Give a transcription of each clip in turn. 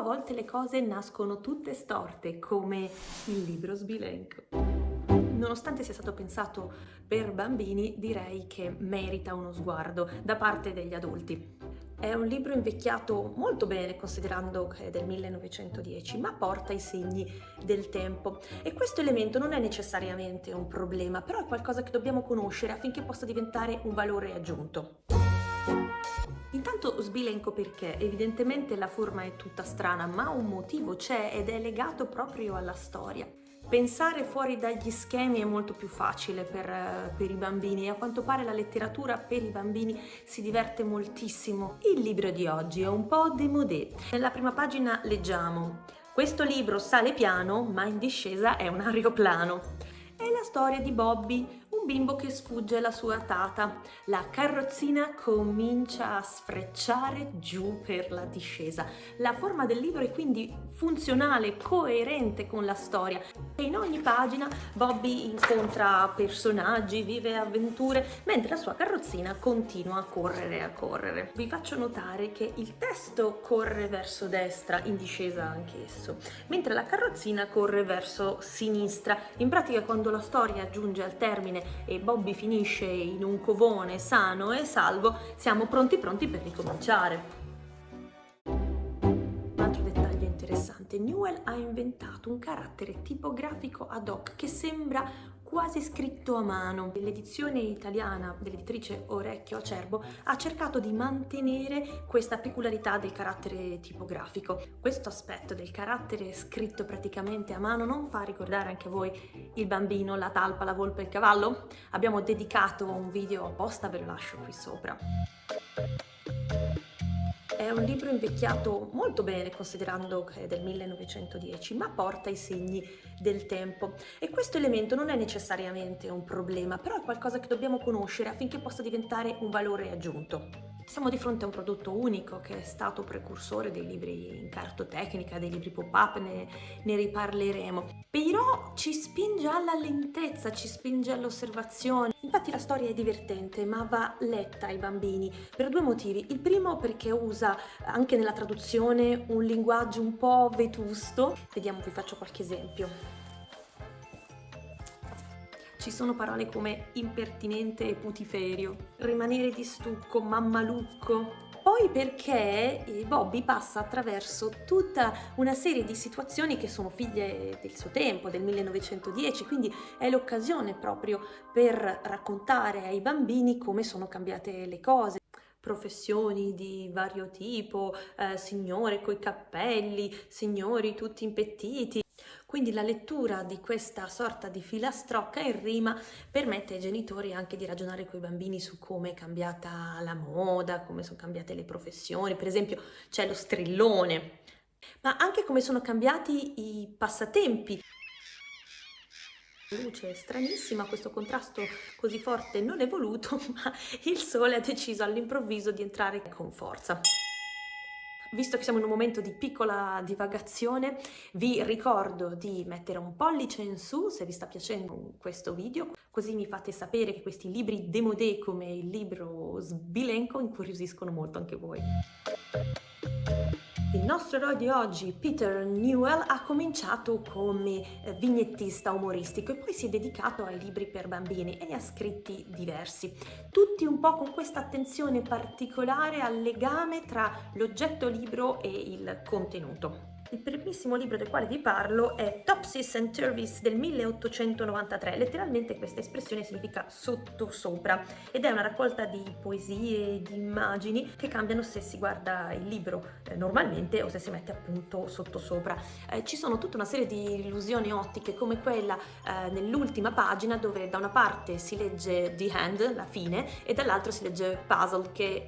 volte le cose nascono tutte storte, come il libro sbilenco. Nonostante sia stato pensato per bambini, direi che merita uno sguardo da parte degli adulti. È un libro invecchiato molto bene, considerando che è del 1910, ma porta i segni del tempo. E questo elemento non è necessariamente un problema, però è qualcosa che dobbiamo conoscere affinché possa diventare un valore aggiunto. Intanto sbilenco perché evidentemente la forma è tutta strana, ma un motivo c'è ed è legato proprio alla storia. Pensare fuori dagli schemi è molto più facile per i bambini e a quanto pare la letteratura per i bambini si diverte moltissimo. Il libro di oggi è un po' démodé. Nella prima pagina leggiamo: questo libro sale piano, ma in discesa è un aeroplano. È la storia di Bobby, un bimbo che sfugge alla sua tata. La carrozzina comincia a sfrecciare giù per la discesa. La forma del libro è quindi funzionale, coerente con la storia. E in ogni pagina Bobby incontra personaggi, vive avventure, mentre la sua carrozzina continua a correre. Vi faccio notare che il testo corre verso destra, in discesa anch'esso, mentre la carrozzina corre verso sinistra. In pratica, quando la storia giunge al termine e Bobby finisce in un covone sano e salvo, siamo pronti per ricominciare. Un altro dettaglio interessante: Newell ha inventato un carattere tipografico ad hoc che sembra quasi scritto a mano. L'edizione italiana dell'editrice Orecchio Acerbo ha cercato di mantenere questa peculiarità del carattere tipografico. Questo aspetto del carattere scritto praticamente a mano non fa ricordare anche a voi il bambino, la talpa, la volpe e il cavallo? Abbiamo dedicato un video apposta, ve lo lascio qui sopra. È un libro invecchiato molto bene, considerando che è del 1910, ma porta i segni del tempo. E questo elemento non è necessariamente un problema, però è qualcosa che dobbiamo conoscere affinché possa diventare un valore aggiunto. Siamo di fronte a un prodotto unico che è stato precursore dei libri in cartotecnica, dei libri pop-up, ne riparleremo. Però ci spinge alla lentezza, ci spinge all'osservazione. Infatti la storia è divertente, ma va letta ai bambini per due motivi. Il primo perché usa anche nella traduzione un linguaggio un po' vetusto. Vediamo, vi faccio qualche esempio. Ci sono parole come impertinente e putiferio, rimanere di stucco, mammalucco. Poi perché Bobby passa attraverso tutta una serie di situazioni che sono figlie del suo tempo, del 1910, quindi è l'occasione proprio per raccontare ai bambini come sono cambiate le cose. Professioni di vario tipo, signore coi cappelli, signori tutti impettiti. Quindi la lettura di questa sorta di filastrocca in rima permette ai genitori anche di ragionare con i bambini su come è cambiata la moda, come sono cambiate le professioni. Per esempio c'è lo strillone, ma anche come sono cambiati i passatempi. La luce è stranissima, questo contrasto così forte non è voluto, ma il sole ha deciso all'improvviso di entrare con forza. Visto che siamo in un momento di piccola divagazione, vi ricordo di mettere un pollice in su se vi sta piacendo questo video, così mi fate sapere che questi libri démodé come il libro sbilenco incuriosiscono molto anche voi. Il nostro eroe di oggi, Peter Newell, ha cominciato come vignettista umoristico e poi si è dedicato ai libri per bambini e ne ha scritti diversi, tutti un po' con questa attenzione particolare al legame tra l'oggetto libro e il contenuto. Il primissimo libro del quale vi parlo è Topsys and Turvys del 1893. Letteralmente questa espressione significa sottosopra ed è una raccolta di poesie e di immagini che cambiano se si guarda il libro normalmente o se si mette appunto sottosopra. Ci sono tutta una serie di illusioni ottiche come quella nell'ultima pagina, dove da una parte si legge The Hand, la fine, e dall'altro si legge puzzle, che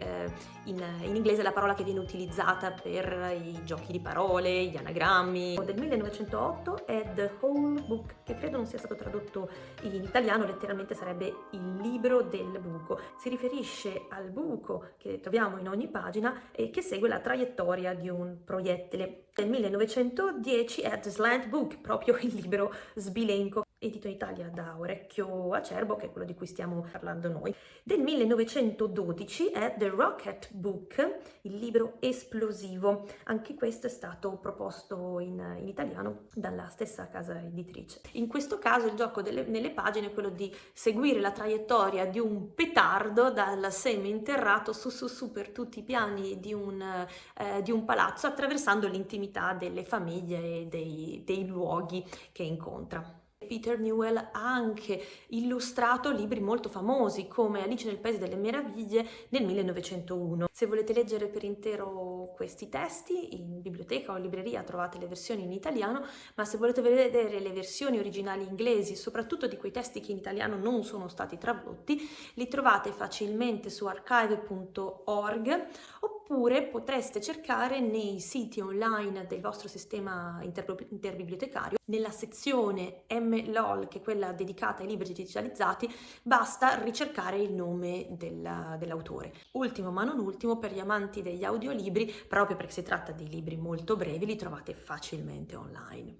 in inglese è la parola che viene utilizzata per i giochi di parole, gli anagrammi. Del 1908 è The Whole Book, che credo non sia stato tradotto in italiano, letteralmente sarebbe il libro del buco. Si riferisce al buco che troviamo in ogni pagina e che segue la traiettoria di un proiettile. Del 1910 è The Slant Book, proprio il libro sbilenco. edito in Italia da Orecchio Acerbo, che è quello di cui stiamo parlando noi. Del 1912 è The Rocket Book, il libro esplosivo. Anche questo è stato proposto in italiano dalla stessa casa editrice. In questo caso il gioco nelle pagine è quello di seguire la traiettoria di un petardo dal seminterrato su per tutti i piani di un palazzo, attraversando l'intimità delle famiglie e dei luoghi che incontra. Peter Newell ha anche illustrato libri molto famosi come Alice nel Paese delle Meraviglie nel 1901. Se volete leggere per intero questi testi, in biblioteca o in libreria trovate le versioni in italiano, ma se volete vedere le versioni originali inglesi, soprattutto di quei testi che in italiano non sono stati tradotti, li trovate facilmente su archive.org, oppure potreste cercare nei siti online del vostro sistema interbibliotecario. Nella sezione MLOL, che è quella dedicata ai libri digitalizzati, basta ricercare il nome dell'autore. Ultimo ma non ultimo, per gli amanti degli audiolibri, proprio perché si tratta di libri molto brevi, li trovate facilmente online.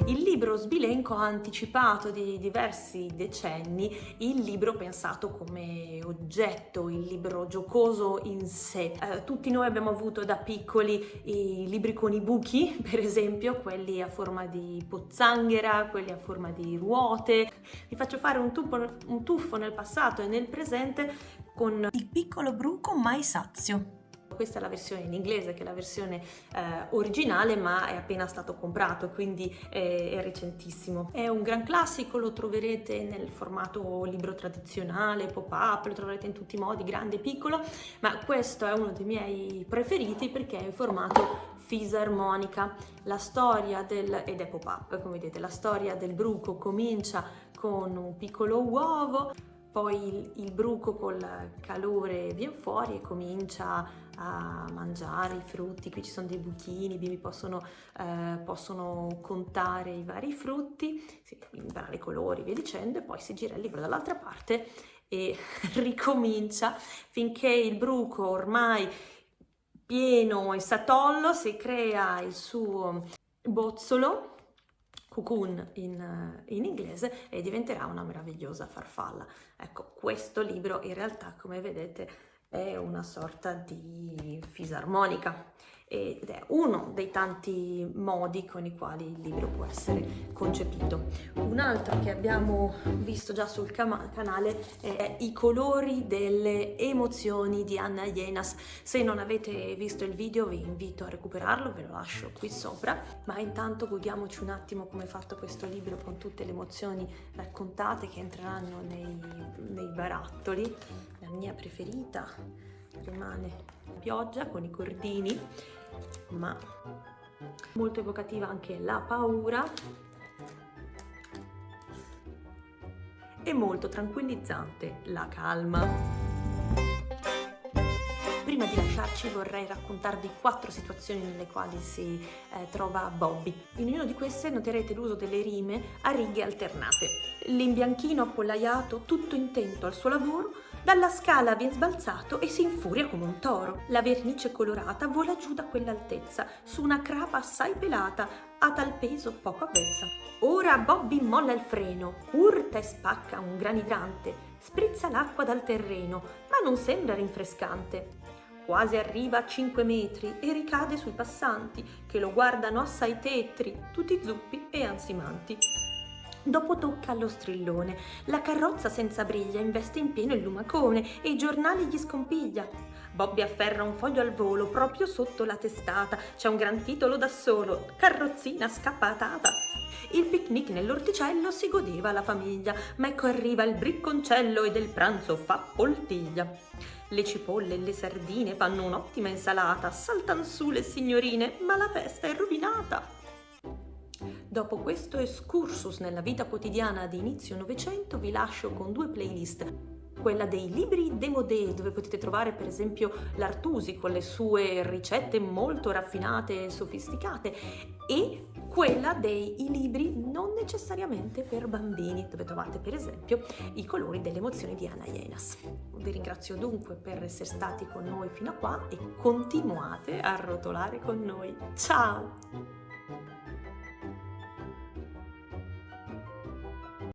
Il libro sbilenco ha anticipato di diversi decenni il libro pensato come oggetto, il libro giocoso in sé. Tutti noi abbiamo avuto da piccoli i libri con i buchi, per esempio, quelli a forma di pozzanghera, quelli a forma di ruote. Vi faccio fare un tuffo nel passato e nel presente con Il piccolo bruco mai sazio. Questa è la versione in inglese, che è la versione originale, ma è appena stato comprato, quindi è recentissimo. È un gran classico, lo troverete nel formato libro tradizionale, pop-up, lo troverete in tutti i modi, grande e piccolo, ma questo è uno dei miei preferiti perché è in formato fisarmonica. La storia ed è pop-up, come vedete, la storia del bruco comincia con un piccolo uovo, poi il bruco col calore viene fuori e comincia a mangiare i frutti. Qui ci sono dei buchini, i bimbi possono contare i vari frutti, si imparare i colori, via dicendo, e poi si gira il libro dall'altra parte e ricomincia finché il bruco, ormai pieno e satollo, si crea il suo bozzolo, cocoon in inglese, e diventerà una meravigliosa farfalla. Ecco, questo libro in realtà, come vedete, è una sorta di fisarmonica ed è uno dei tanti modi con i quali il libro può essere concepito. Un altro che abbiamo visto già sul canale è I colori delle emozioni di Hannah Yenas. Se non avete visto il video vi invito a recuperarlo, ve lo lascio qui sopra, ma intanto godiamoci un attimo come è fatto questo libro con tutte le emozioni raccontate che entreranno nei barattoli. La mia preferita rimane Pioggia con i cordini, ma molto evocativa anche la paura e molto tranquillizzante la calma. Prima di lasciarci vorrei raccontarvi 4 situazioni nelle quali si trova Bobby. In ognuna di queste noterete l'uso delle rime a righe alternate. L'imbianchino appollaiato, tutto intento al suo lavoro, dalla scala viene sbalzato e si infuria come un toro. La vernice colorata vola giù da quell'altezza, su una crapa assai pelata, a tal peso poco avvezza. Ora Bobby molla il freno, urta e spacca un gran idrante, sprizza l'acqua dal terreno, ma non sembra rinfrescante. Quasi arriva a 5 metri e ricade sui passanti, che lo guardano assai tetri, tutti zuppi e ansimanti. Dopo tocca allo strillone, la carrozza senza briglia investe in pieno il lumacone e i giornali gli scompiglia. Bobby afferra un foglio al volo proprio sotto la testata, c'è un gran titolo da solo, carrozzina scappatata. Il picnic nell'orticello si godeva la famiglia, ma ecco arriva il bricconcello e del pranzo fa poltiglia. Le cipolle e le sardine fanno un'ottima insalata, saltan su le signorine, ma la festa è rovinata. Dopo questo excursus nella vita quotidiana di inizio Novecento vi lascio con 2 playlist. Quella dei libri démodé, dove potete trovare per esempio l'Artusi con le sue ricette molto raffinate e sofisticate, e quella dei libri non necessariamente per bambini, dove trovate per esempio I colori delle emozioni di Hannah Yenas. Vi ringrazio dunque per essere stati con noi fino a qua e continuate a rotolare con noi. Ciao!